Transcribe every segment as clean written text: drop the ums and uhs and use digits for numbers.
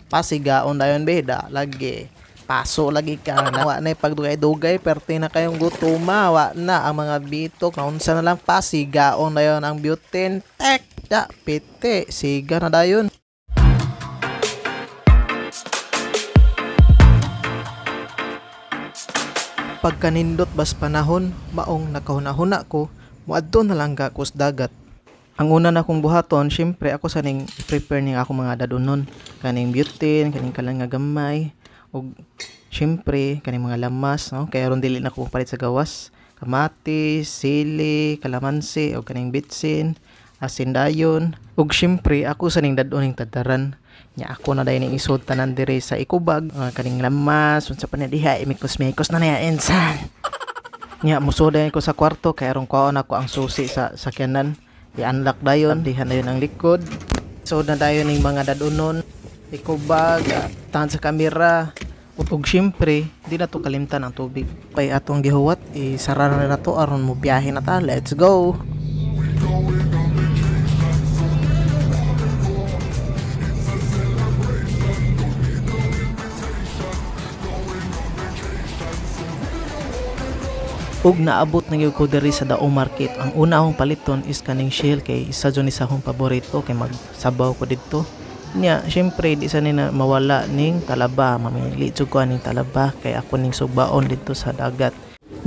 pasigaon dayon beda lagi paso lagi ka na wa na pagdugay-dugay perti na kayong gutuma wa na ang mga bitok na unsa na lang pasigaon dayon ang butane tek da pite siga na dayon. Pagkanindot bas panahon maong nakahuna-huna ko moadto na lang ka kus dagat. Ang una na kong buhaton, syempre ako saning prepare ning ako mga dadonon. Kaning butane, kaning kalang nga gamay, ug syempre kaning mga lamas, no? Kaya ron dili na ko palit sa gawas. Kamatis, sili, kalamansi, ug kaning bitsin, asin dayon. Ug syempre ako saning dadon ning tadaran. Nya ako na dayon ning isod tanan dire sa ikubag, kaning lamas, unsa pa na diha, imikos-mikos na niya insan. Nya musuday ko sa kwarto kay aron kuon ako ang susi sa sakyanan. I-unlock dayon, dihan dayon ang likod. So na dayon ning mga dadonon, ikubag, tahan sa kamera. Ug syempre, di na to kalimtan ang tubig. Pay atong gihuwat, isara na to aron mo biyahe na ta. Let's go. Ug naabot na gyud ko diri sa Daong Market. Ang una akong paliton is kaning shell kay isa jud ni sa akong paborito kay magsabaw ko didto. Nya syempre di sa na mawala ning talaba. Mamili jud ko aning talaba kay ako ning sugbaon didto sa dagat.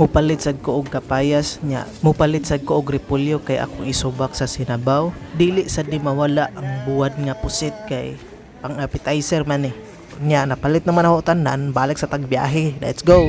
Mupalit sad ko og kapayas nya, mupalit sad ko og repolyo kay akong isubak sa sinabaw. Dili sad ni mawala ang buwad nga pusit kay pang appetizer man eh. Nya napalit naman ako tanan, balik sa tagbiyahe. Let's go.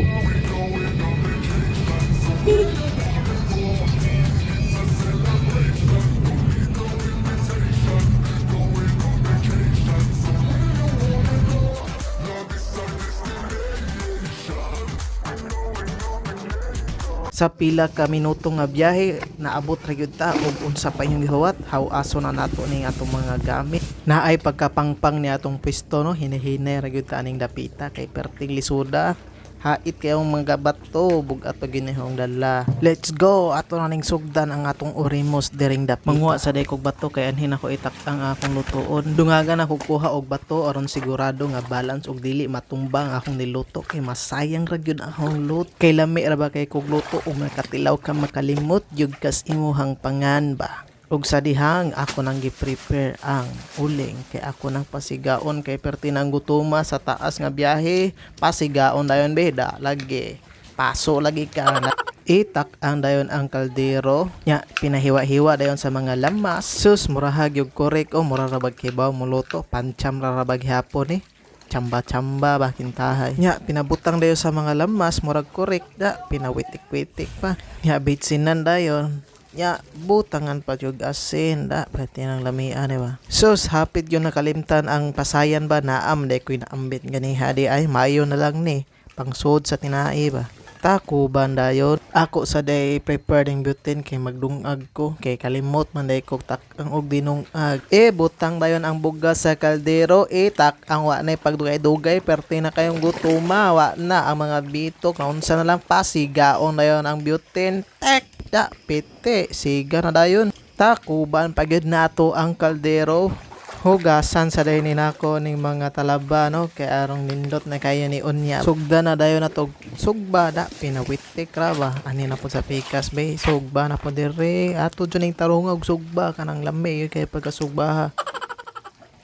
Sa pila ka minuto nga biyahe naabot ra gyud ta ug unsa pa inyong gihuwat how aso na nato ning atong mga gamit naay pagkapangpang ni atong pwesto no hinay-hinay ra gyud ta aning dapita kay perting lisuda hait kayong mga bato bugat pa ginihong dala. Let's go ato na ning sugdan ang atong orimos diring dapita. Manguha sa day kog bato kay anhin ako itak ang akong lutoon. Dungagan ako kuha og bato aron sigurado nga balance og dili matumba ang akong niluto kay masayang ra gyud ang akong luto. Kay lami ra ba kay kog luto ug nakatilaw ka makalimot jud kas imuhang pangan ba. Ug sa dihang ako nang gi-prepare ang uling kay ako nang pasigaon kay perti nang gutuma sa taas nga biyahe pasigaon dayon beda lagi paso lagi ka na itak ang dayon ang kaldero nya pinahiwa-hiwa dayon sa mga lamas sus murahag yung korek o mura ra bag kibaw muluto pancham ra bag hapon chamba-chamba bakin tahay nya pinabutang dayon sa mga lamas murag korek da pinawitik-witik pa nya bitsinan dayon nya butangan pa jud asin da pati nang lamian ba sus hapit yun nakalimtan ang pasayan ba naam day koy naambit gani hadi ay mayo na lang ni pangsud sa tinai ba tako bandayon ako sa day prepare ning butane kay magdungag ko kay kalimot man day ko tak ang og dinungag butang dayon ang bugas sa kaldero tak ang wa na pagdugay-dugay perti na kayong gutuma wa na ang mga bitok na unsa na lang pasigaon dayon ang butane tek da pite siga na dayon takuban pagid nato ang kaldero hugasan sa dayon ni nako ning mga talaba no kay arong nindot na kaya ni unya sugda na dayon na to sugba da pinawitik ra ba ani na po sa pikas be sugba na po dire ato jud ning tarong og sugba kanang lami kay pagkasugba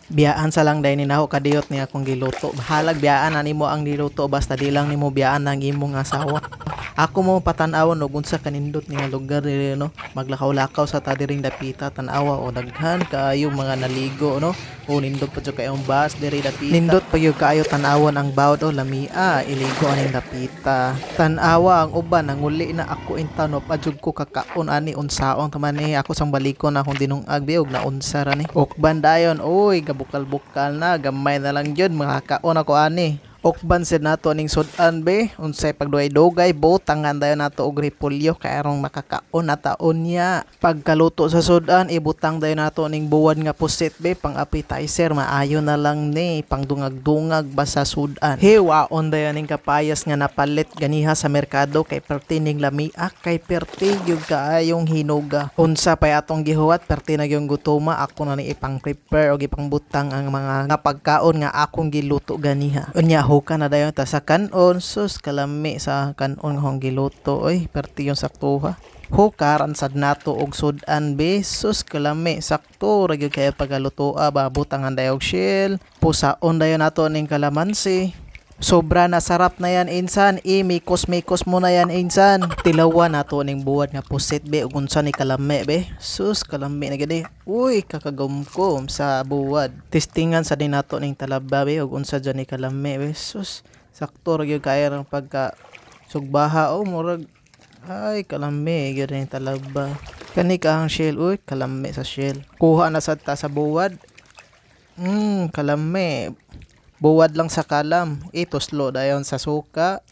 biyaan sa lang dayon ni nako kadiyot ni akong giluto bahalag biyaan ani mo ang niluto basta di lang nimo biyaan ang imong asawa. Ako mo patan-awon og unsa kanindot nga lugar dire no maglakaw-lakaw sa tadiring dapita tan-awa o daghan kaayo mga naligo no o nindot pa jud kayong bus dire dapita nindot pa gyud kaayo tan-awon ang bawd o lamia iligo aning dapita tan-awa ang uban nanguli na ako intano pa jud ko kakaon ani unsaon taman ni ako sang balikon akong dinungag biog na unsa ra ni uk bandayon oy gabukal-bukal na gamay na lang jud makakaon ako ani Ukban sid nato ning sudan be, unsay pagdugay-dugay butangan dayon nato og repolyo kay arong makakaon na taon niya. Pagkaluto sa sudan ibutang dayon nato ning buwan nga pusit be, pang appetizer maayo na lang ni pangdungag-dungag ba sa sudan. Hiwaon dayon ning kapayas nga napalit ganiha sa merkado kay perti ning lamiak kay perti gyud kaayong hinuga. Unsa pay atong gihuwat perti na gyung gutuma, ako na ni ipang prepare og ipangbutang ang mga nga pagkaon nga akong giluto ganiha. Unya huka na dayon ta sa kanon, sus kalami sa kanon nga akong giluto oy perti yung saktuha. Hukaran sad nato og sudan be, sus kalami sakto ra gyud kay pagalutoa ba, butangan dayon og shell, pusaon dayon nato ning kalamansi. Sobra na sarap na yan insan, mikos mo na yan insan. Tilawan nato ning buwan nga pusit be, ug unsa ni kalame be, sus kalame na gid. Uy kakagumkom sa buwad. Testingan sa din nato ning talaba be, ug unsa dyan ni kalame be, sus sakto ra gyud kaya ng pagka sugbaha o murag ay kalame gyud ning talaba. Kani ka ang shell, uy kalame sa shell. Kuha na sad ta sa buwad. Kalame. Buwad lang sa kalam, ituslo dayon sa suka.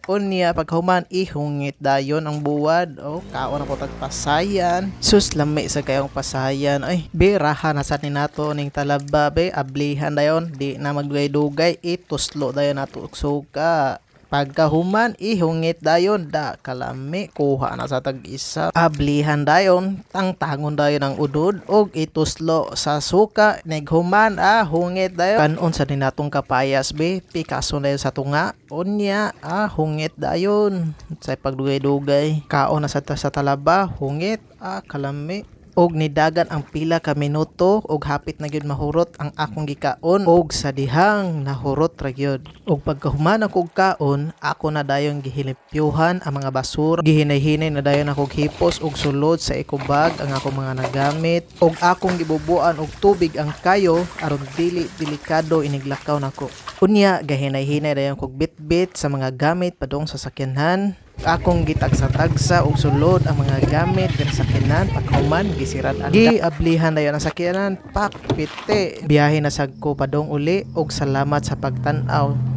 Unya paghuman ihungit dayon ang buwad. Oh, kaon na po tagpasayan. Sus lami sa kayong pasayan. Ay, biraha na sa nato ning talaba be, ablihan dayon, di na magdugay-dugay, ituslo dayon nato og suka. Pagkahuman ihungit dayon, da kalami kuha na sa tag-isa. Ablihan dayon, tangtangon dayon ang udod og ituslo sa suka. Neghuman hungit dayon. Kanon sa dinatong kapayas be, pikaso dayon sa tunga. Unya hungit dayon. Sa pagdugay-dugay, kaon na sa talaba, hungit kalami. Og nidagan ang pila ka minuto og hapit na gyud mahurot ang akong gikaon, og sa dihang nahurot ra gyud. Og pagkahuman ako og kaon, ako na dayon gihilimpyuhan ang mga basura, gihinay-hinay na dayon ako hipos og sulod sa ekobag ang akong mga nagamit, og akong gibubuan og tubig ang kayo aron dili delikado iniglakaw nako. Unya gahinay-hinay dayon kog bitbit sa mga gamit padung sa sakyanan. Akong gitagsa-tagsa og sulod ang mga gamit diri sa sakyanan, paghuman gisirad ang giablihan dayon ang sakyanan, pak pite. Biyahe na sad ko padong uli og salamat sa pagtan-aw.